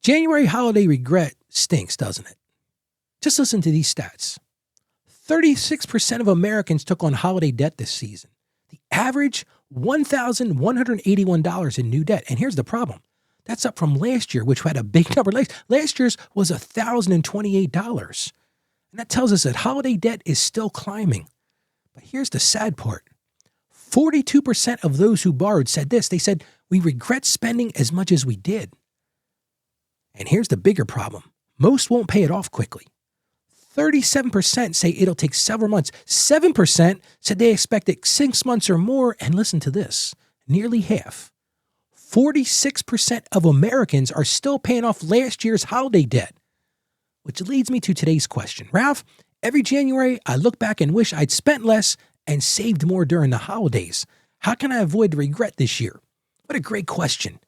January holiday regret stinks, doesn't it? Just listen to these stats. 36% of Americans took on holiday debt this season. The average, $1,181 in new debt. And here's the problem. That's up from last year, which had a big number. Last year's was $1,028. And that tells us that holiday debt is still climbing. But here's the sad part. 42% of those who borrowed said this. They said, we regret spending as much as we did. And here's the bigger problem. Most won't pay it off quickly. 37% say it'll take several months. 7% said they expect it 6 months or more. And listen to this, nearly half. 46% of Americans are still paying off last year's holiday debt. Which leads me to today's question. Ralph, every January I look back and wish I'd spent less and saved more during the holidays. How can I avoid the regret this year? What a great question.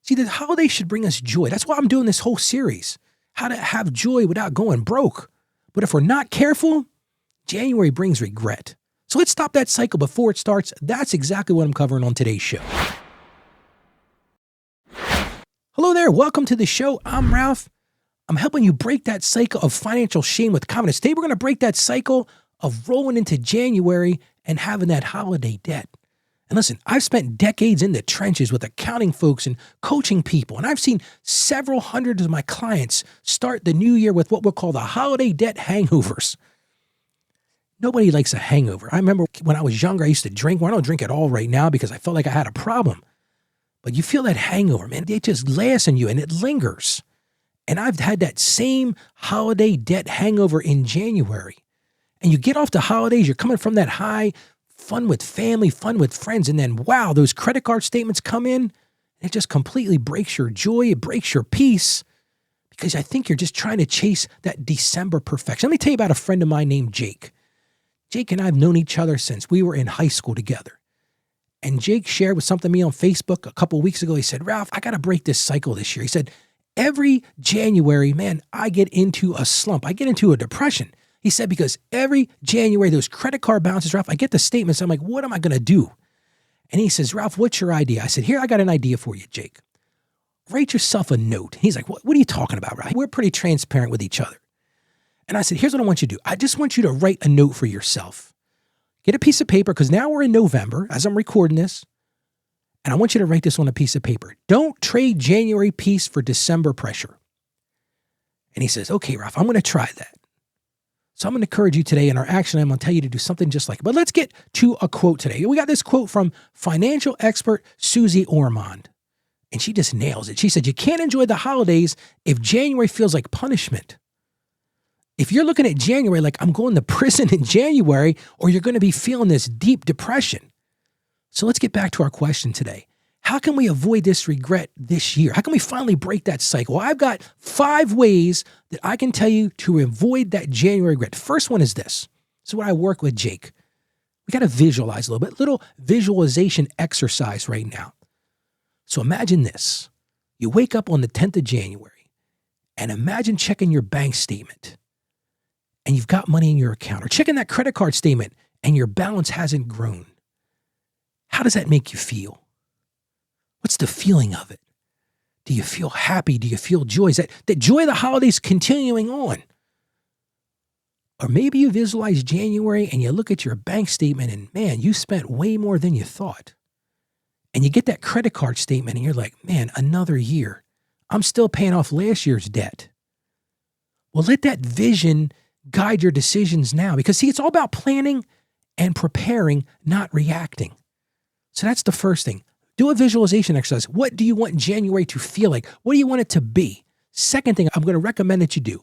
See, the holidays should bring us joy. That's why I'm doing this whole series. How to have joy without going broke. But if we're not careful, January brings regret. So let's stop that cycle before it starts. That's exactly what I'm covering on today's show. Hello there. Welcome to the show. I'm Ralph. I'm helping you break that cycle of financial shame with confidence. Today, we're going to break that cycle of rolling into January and having that holiday debt. And listen, I've spent decades in the trenches with accounting folks and coaching people, and I've seen several hundreds of my clients start the new year with what we'll call the holiday debt hangovers. Nobody likes a hangover. I remember when I was younger, I used to drink. Well, I don't drink at all right now because I felt like I had a problem. But you feel that hangover, man. It just lasts in you and it lingers. And I've had that same holiday debt hangover in January. And you get off the holidays, you're coming from that high, fun with family, fun with friends, and then, wow, those credit card statements come in, and it just completely breaks your joy, it breaks your peace, because I think you're just trying to chase that December perfection. Let me tell you about a friend of mine named Jake. Jake and I have known each other since we were in high school together. And Jake shared with something to me on Facebook a couple of weeks ago. He said, Ralph, I got to break this cycle this year. He said, every January, man, I get into a slump. I get into a depression. He said, because every January, those credit card balances, Ralph, I get the statements. I'm like, what am I going to do? And he says, Ralph, what's your idea? I said, here, I got an idea for you, Jake. Write yourself a note. He's like, what are you talking about, right? We're pretty transparent with each other. And I said, here's what I want you to do. I just want you to write a note for yourself. Get a piece of paper, because now we're in November as I'm recording this. And I want you to write this on a piece of paper. Don't trade January peace for December pressure. And he says, okay, Ralph, I'm going to try that. So I'm going to encourage you today in our action. I'm going to tell you to do something just like it. But let's get to a quote today. We got this quote from financial expert Susie Ormond. And she just nails it. She said, you can't enjoy the holidays if January feels like punishment. If you're looking at January like I'm going to prison in January, or you're going to be feeling this deep depression. So let's get back to our question today. How can we avoid this regret this year? How can we finally break that cycle? Well, I've got 5 ways that I can tell you to avoid that January regret. First one is this. This is what I work with Jake. We got to visualize a little bit, little visualization exercise right now. So imagine this. You wake up on the 10th of January and imagine checking your bank statement and you've got money in your account, or checking that credit card statement and your balance hasn't grown. How does that make you feel? What's the feeling of it? Do you feel happy? Do you feel joy? Is that joy of the holidays continuing on? Or maybe you visualize January and you look at your bank statement and, man, you spent way more than you thought. And you get that credit card statement and you're like, man, another year. I'm still paying off last year's debt. Well, let that vision guide your decisions now, because, see, it's all about planning and preparing, not reacting. So that's the first thing. Do a visualization exercise. What do you want January to feel like? What do you want it to be? Second thing I'm going to recommend that you do,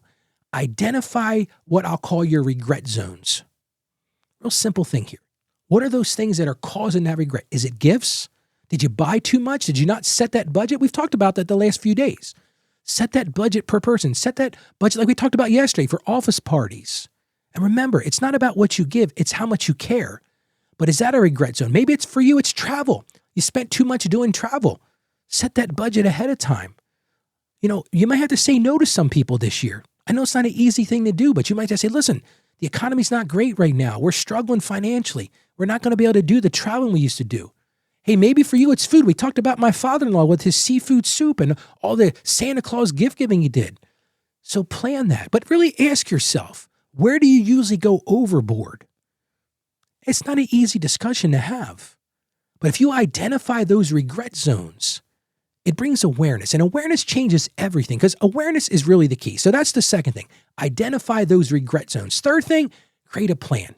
identify what I'll call your regret zones. Real simple thing here. What are those things that are causing that regret? Is it gifts? Did you buy too much? Did you not set that budget? We've talked about that the last few days. Set that budget per person. Set that budget like we talked about yesterday for office parties. And remember, it's not about what you give, it's how much you care. But is that a regret zone? Maybe it's for you, it's travel. You spent too much doing travel. Set that budget ahead of time. You know, you might have to say no to some people this year. I know it's not an easy thing to do, but you might just say, listen, the economy's not great right now. We're struggling financially. We're not going to be able to do the traveling we used to do. Hey, maybe for you it's food. We talked about my father-in-law with his seafood soup and all the Santa Claus gift giving he did. So plan that. But really ask yourself, where do you usually go overboard? It's not an easy discussion to have. But if you identify those regret zones, it brings awareness. And awareness changes everything because awareness is really the key. So that's the second thing. Identify those regret zones. Third thing, create a plan.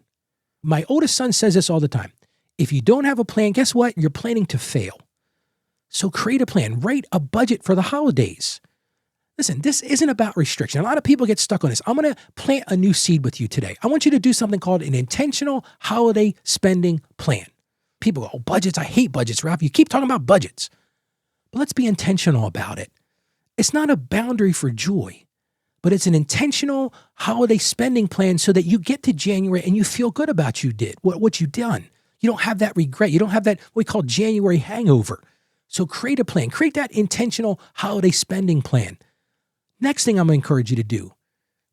My oldest son says this all the time. If you don't have a plan, guess what? You're planning to fail. So create a plan. Write a budget for the holidays. Listen, this isn't about restriction. A lot of people get stuck on this. I'm going to plant a new seed with you today. I want you to do something called an intentional holiday spending plan. People go, oh, budgets. I hate budgets, Ralph. You keep talking about budgets. But let's be intentional about it. It's not a boundary for joy, but it's an intentional holiday spending plan so that you get to January and you feel good about what you've done. You don't have that regret. You don't have that what we call January hangover. So create a plan. Create that intentional holiday spending plan. Next thing I'm going to encourage you to do,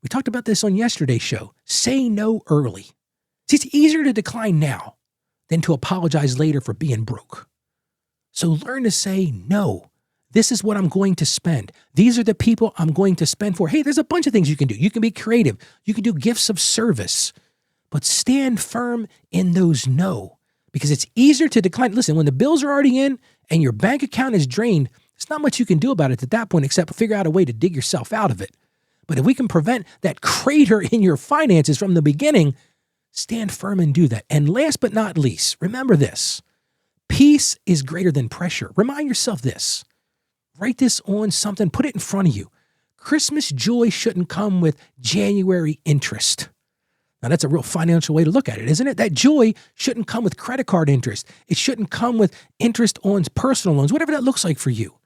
we talked about this on yesterday's show, say no early. See, it's easier to decline now than to apologize later for being broke. So learn to say no. This is what I'm going to spend. These are the people I'm going to spend for. Hey, there's a bunch of things you can do. You can be creative. You can do gifts of service. But stand firm in those no, because it's easier to decline. Listen, when the bills are already in and your bank account is drained, there's not much you can do about it at that point except figure out a way to dig yourself out of it. But if we can prevent that crater in your finances from the beginning, stand firm and do that. And last but not least, remember this. Peace is greater than pressure. Remind yourself this. Write this on something. Put it in front of you. Christmas joy shouldn't come with January interest. Now, that's a real financial way to look at it, isn't it? That joy shouldn't come with credit card interest. It shouldn't come with interest on personal loans, whatever that looks like for you.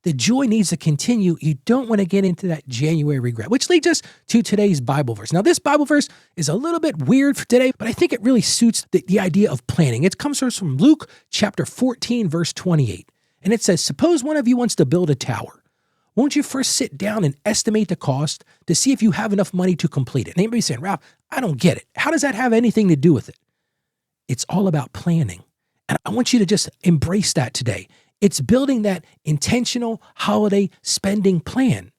The joy needs to continue. You don't want to get into that January regret, which leads us to today's Bible verse. Now, this Bible verse is a little bit weird for today, but I think it really suits the idea of planning. It comes from Luke chapter 14, verse 28. And it says, suppose one of you wants to build a tower. Won't you first sit down and estimate the cost to see if you have enough money to complete it? And anybody saying, Ralph, I don't get it. How does that have anything to do with it? It's all about planning. And I want you to just embrace that today. It's building that intentional holiday spending plan.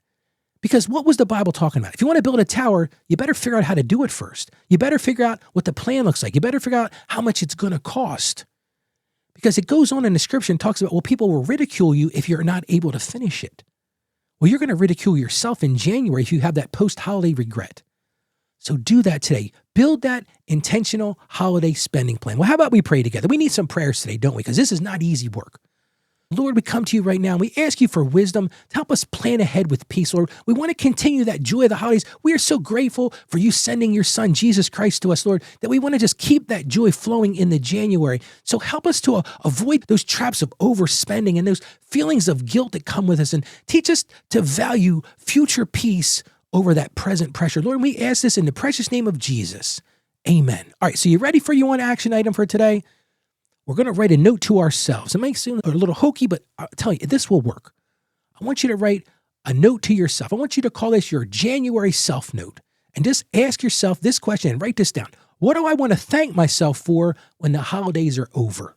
Because what was the Bible talking about? If you want to build a tower, you better figure out how to do it first. You better figure out what the plan looks like. You better figure out how much it's going to cost. Because it goes on in the scripture and talks about, well, people will ridicule you if you're not able to finish it. Well, you're going to ridicule yourself in January if you have that post-holiday regret. So do that today. Build that intentional holiday spending plan. Well, how about we pray together? We need some prayers today, don't we? Because this is not easy work. Lord, we come to you right now and we ask you for wisdom to help us plan ahead with peace, Lord. We want to continue that joy of the holidays. We are so grateful for you sending your son, Jesus Christ, to us, Lord, that we want to just keep that joy flowing in the January. So help us to avoid those traps of overspending and those feelings of guilt that come with us, and teach us to value future peace over that present pressure. Lord, we ask this in the precious name of Jesus. Amen. All right, so you ready for your one action item for today? We're going to write a note to ourselves. It may seem a little hokey, but I'll tell you, this will work. I want you to write a note to yourself. I want you to call this your January self-note. And just ask yourself this question and write this down. What do I want to thank myself for when the holidays are over?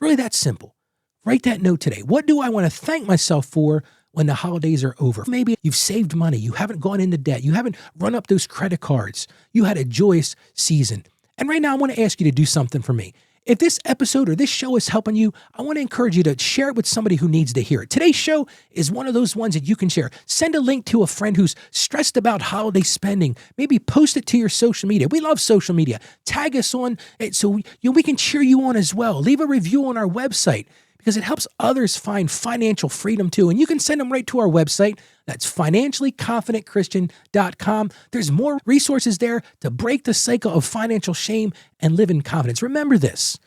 Really that simple. Write that note today. What do I want to thank myself for when the holidays are over? Maybe you've saved money. You haven't gone into debt. You haven't run up those credit cards. You had a joyous season. And right now, I want to ask you to do something for me. If this episode or this show is helping you, I want to encourage you to share it with somebody who needs to hear it. Today's show is one of those ones that you can share. Send a link to a friend who's stressed about holiday spending. Maybe post it to your social media. We love social media. Tag us on it so we can cheer you on as well. Leave a review on our website because it helps others find financial freedom too. And you can send them right to our website. That's financiallyconfidentchristian.com. There's more resources there to break the cycle of financial shame and live in confidence. Remember this,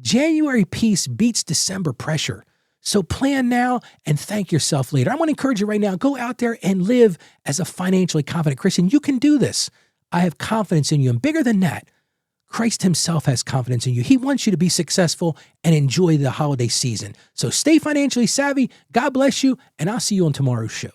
January peace beats December pressure. So plan now and thank yourself later. I want to encourage you right now, go out there and live as a financially confident Christian. You can do this. I have confidence in you. And bigger than that, Christ himself has confidence in you. He wants you to be successful and enjoy the holiday season. So stay financially savvy. God bless you, and I'll see you on tomorrow's show.